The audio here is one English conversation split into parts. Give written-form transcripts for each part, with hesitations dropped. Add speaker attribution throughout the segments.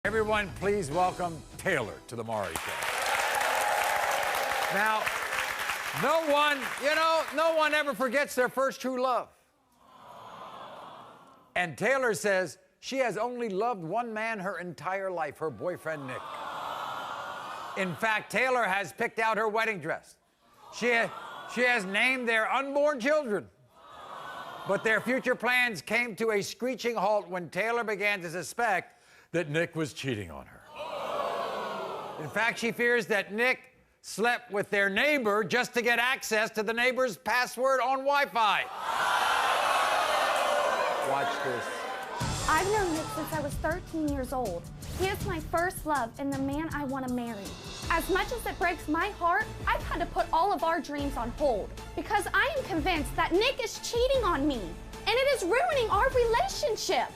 Speaker 1: Everyone, please welcome Taylor to the Maury Show. Now, no one ever forgets their first true love. And Taylor says she has only loved one man her entire life, her boyfriend, Nick. In fact, Taylor has picked out her wedding dress. She has named their unborn children. But their future plans came to a screeching halt when Taylor began to suspect that Nick was cheating on her. In fact, she fears that Nick slept with their neighbor just to get access to the neighbor's password on Wi-Fi. Watch this.
Speaker 2: I've known Nick since I was 13 years old. He is my first love and the man I want to marry. As much as it breaks my heart, I've had to put all of our dreams on hold because I am convinced that Nick is cheating on me and it is ruining our relationship.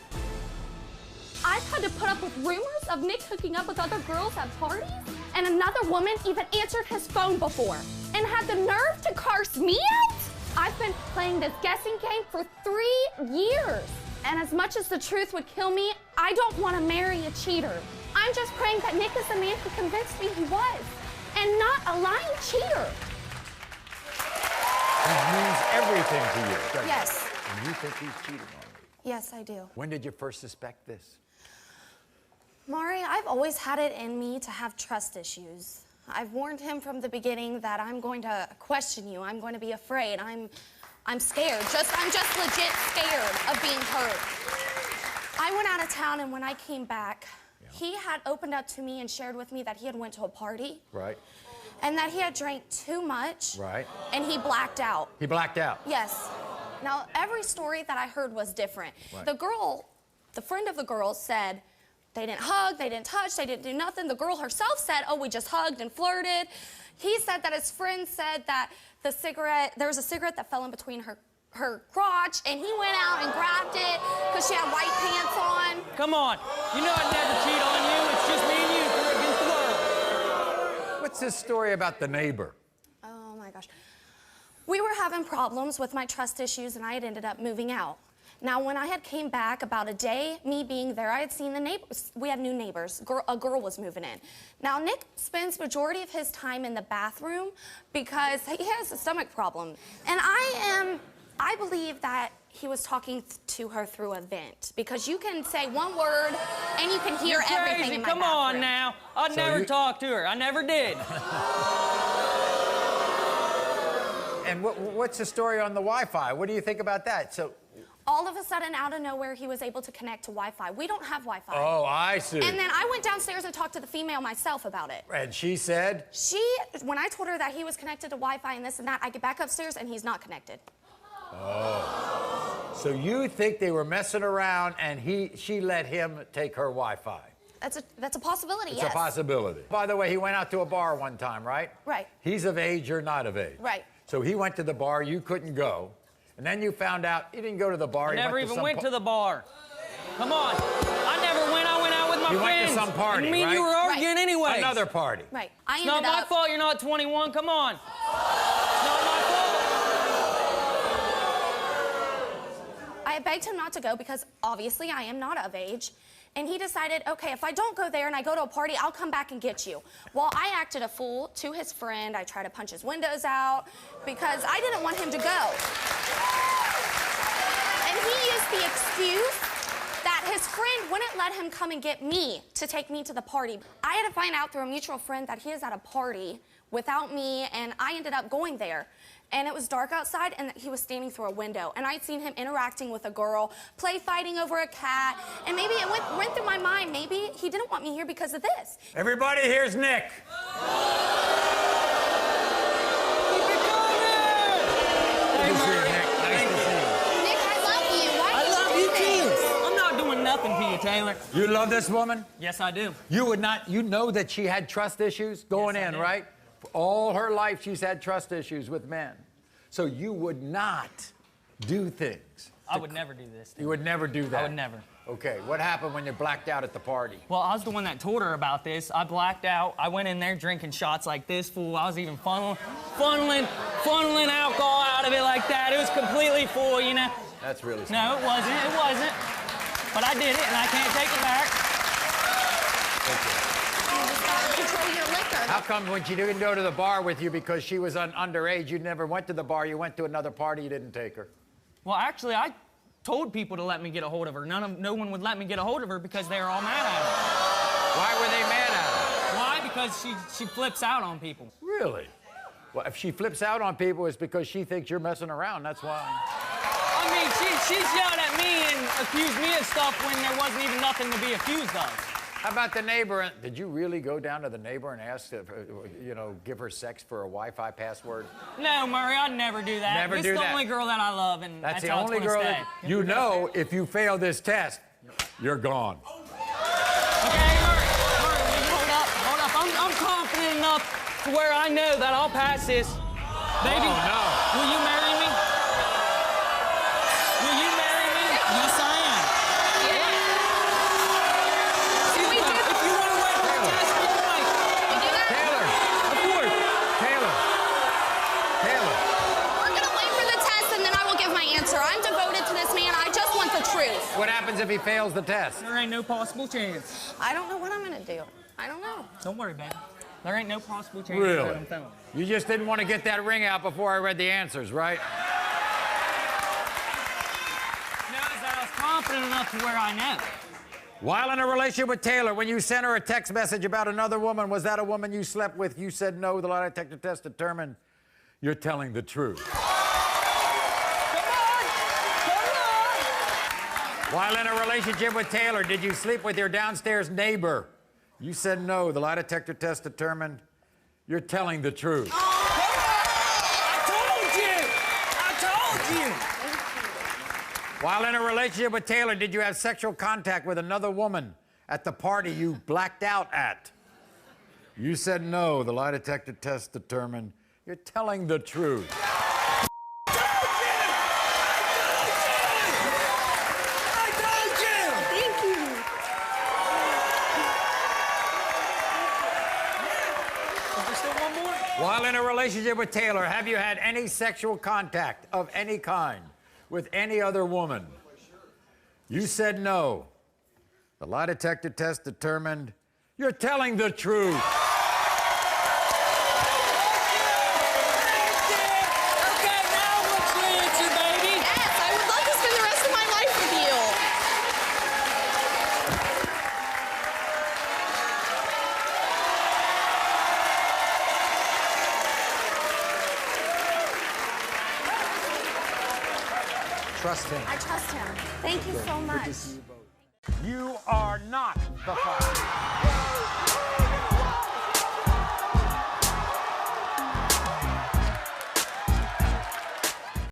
Speaker 2: I've had to put up with rumors of Nick hooking up with other girls at parties, and another woman even answered his phone before and had the nerve to curse me out. I've been playing this guessing game for 3 years. And as much as the truth would kill me, I don't want to marry a cheater. I'm just praying that Nick is the man who convinced me he was, and not a lying cheater.
Speaker 1: He means everything to you, doesn't
Speaker 2: Yes.
Speaker 1: he? And you think he's cheating on you?
Speaker 2: Yes, I do.
Speaker 1: When did you first suspect this?
Speaker 2: Maury, I've always had it in me to have trust issues. I've warned him from the beginning that I'm going to question you. I'm going to be afraid. I'm scared. I'm just legit scared of being hurt. I went out of town, and when I came back, he had opened up to me and shared with me that he had went to a party. Right. And that he had drank too much. Right. And he blacked out.
Speaker 1: He blacked out?
Speaker 2: Yes. Now, every story that I heard was different. Right. The friend of the girl said they didn't hug, they didn't touch, they didn't do nothing. The girl herself said, oh, we just hugged and flirted. He said that his friend said that there was a cigarette that fell in between her crotch, and he went out and grabbed it because she had white pants on.
Speaker 3: Come on. You know I'd never cheat on you. It's just me and you against the world.
Speaker 1: What's this story about the neighbor?
Speaker 2: Oh, my gosh. We were having problems with my trust issues, and I had ended up moving out. Now, when I had came back, about a day, me being there, I had seen the neighbors. We had new neighbors. A girl was moving in. Now, Nick spends majority of his time in the bathroom because he has a stomach problem. And I believe that he was talking to her through a vent because you can say one word and you can hear everything in my
Speaker 3: Come
Speaker 2: bathroom.
Speaker 3: on now. I'd never talked to her. I never did.
Speaker 1: And what's the story on the Wi-Fi? What do you think about that? So,
Speaker 2: all of a sudden, out of nowhere, he was able to connect to Wi-Fi. We don't have Wi-Fi.
Speaker 1: Oh, I see.
Speaker 2: And then I went downstairs and talked to the female myself about it.
Speaker 1: And she said?
Speaker 2: When I told her that he was connected to Wi-Fi and this and that, I get back upstairs and he's not connected.
Speaker 1: Oh. So you think they were messing around and she let him take her Wi-Fi?
Speaker 2: That's a possibility,
Speaker 1: It's
Speaker 2: yes.
Speaker 1: a possibility. By the way, he went out to a bar one time, right?
Speaker 2: Right.
Speaker 1: He's of age, you're not of age.
Speaker 2: Right.
Speaker 1: So he went to the bar, you couldn't go. And then you found out he didn't go to the bar.
Speaker 3: I never even went to the bar. Come on. I never went. I went out with my friends.
Speaker 1: You went to some party,
Speaker 3: and me and
Speaker 1: right?
Speaker 3: you were arguing anyway.
Speaker 1: Another party.
Speaker 2: Right.
Speaker 3: It's not my fault you're not 21. Come on. It's not my fault.
Speaker 2: I begged him not to go because obviously I am not of age. And he decided, okay, if I don't go there and I go to a party, I'll come back and get you. Well, I acted a fool to his friend. I tried to punch his windows out because I didn't want him to go. And he used the excuse that his friend wouldn't let him come and get me to take me to the party. I had to find out through a mutual friend that he is at a party without me, and I ended up going there. And it was dark outside, and he was standing through a window. And I'd seen him interacting with a girl, play fighting over a cat, and maybe it went through my mind, maybe he didn't want me here because of this.
Speaker 1: Everybody, here's Nick.
Speaker 3: Keep it going! Hey, Maury.
Speaker 1: Nice to see you.
Speaker 2: Nick, I love you. Why
Speaker 3: I
Speaker 2: did
Speaker 3: love
Speaker 2: you
Speaker 3: you
Speaker 2: do this?
Speaker 3: too. I'm not doing nothing to you, Taylor.
Speaker 1: You love this woman?
Speaker 3: Yes, I do.
Speaker 1: You would not, you know that she had trust issues going
Speaker 3: Yes, I
Speaker 1: in,
Speaker 3: do.
Speaker 1: right? All her life she's had trust issues with men. So you would not do things.
Speaker 3: I would never do this.
Speaker 1: You would never do that?
Speaker 3: I would never.
Speaker 1: Okay, what happened when you blacked out at the party?
Speaker 3: Well, I was the one that told her about this. I blacked out. I went in there drinking shots like this, fool. I was even funneling alcohol out of it like that. It was completely full, you know.
Speaker 1: That's really
Speaker 3: No, it wasn't. It wasn't. But I did it, and I can't take it back.
Speaker 2: You just gotta control your liquor.
Speaker 1: How come when she didn't go to the bar with you because she was underage, you never went to the bar, you went to another party, you didn't take her?
Speaker 3: Well, actually, I told people to let me get a hold of her. No one would let me get a hold of her because they were all mad at her.
Speaker 1: Why were they mad at her?
Speaker 3: Why? Because she flips out on people.
Speaker 1: Really? Well, if she flips out on people, it's because she thinks you're messing around, that's why.
Speaker 3: I mean, she's yelled at me and accused me of stuff when there wasn't even nothing to be accused of.
Speaker 1: How about the neighbor? Did you really go down to the neighbor and ask, if, give her sex for a Wi-Fi password?
Speaker 3: No, Maury, I'd never do that.
Speaker 1: Never
Speaker 3: this
Speaker 1: do
Speaker 3: is the
Speaker 1: that.
Speaker 3: only girl that I love, and
Speaker 1: That's the
Speaker 3: how
Speaker 1: only
Speaker 3: it's gonna
Speaker 1: girl
Speaker 3: stay.
Speaker 1: that, you know, if you fail this test, you're gone.
Speaker 3: Okay, Maury, hold up. I'm confident enough to where I know that I'll pass this. Baby,
Speaker 1: Oh, no.
Speaker 3: Will you marry me? Will you marry me? Yes, I am. If you want to wait for the test, you might.
Speaker 1: Taylor!
Speaker 3: Of course.
Speaker 1: Taylor! Taylor!
Speaker 2: We're gonna wait for the test and then I will give my answer. I'm devoted to this man. I just want the truth.
Speaker 1: What happens if he fails the test?
Speaker 3: There ain't no possible chance.
Speaker 2: I don't know what I'm gonna do. I don't know.
Speaker 3: Don't worry, baby. There ain't no possible chance
Speaker 1: Really?
Speaker 3: that I'm failing.
Speaker 1: You just didn't want to get that ring out before I read the answers, right?
Speaker 3: Notice that I was confident enough to where I know.
Speaker 1: While in a relationship with Taylor, when you sent her a text message about another woman, was that a woman you slept with? You said no. The lie detector test determined you're telling the truth.
Speaker 3: Come on!
Speaker 1: While in a relationship with Taylor, did you sleep with your downstairs neighbor? You said no. The lie detector test determined you're telling the truth.
Speaker 3: I told you!
Speaker 1: While in a relationship with Taylor, did you have sexual contact with another woman at the party you blacked out at? You said no. The lie detector test determined you're telling the truth. While in a relationship with Taylor, have you had any sexual contact of any kind with any other woman? You said no. The lie detector test determined you're telling the truth.
Speaker 3: Okay, now what's your answer, baby?
Speaker 2: Yes, I would love to spend the rest of my life with you.
Speaker 1: Trust him.
Speaker 2: I trust him. Thank you so much.
Speaker 1: You are not the father.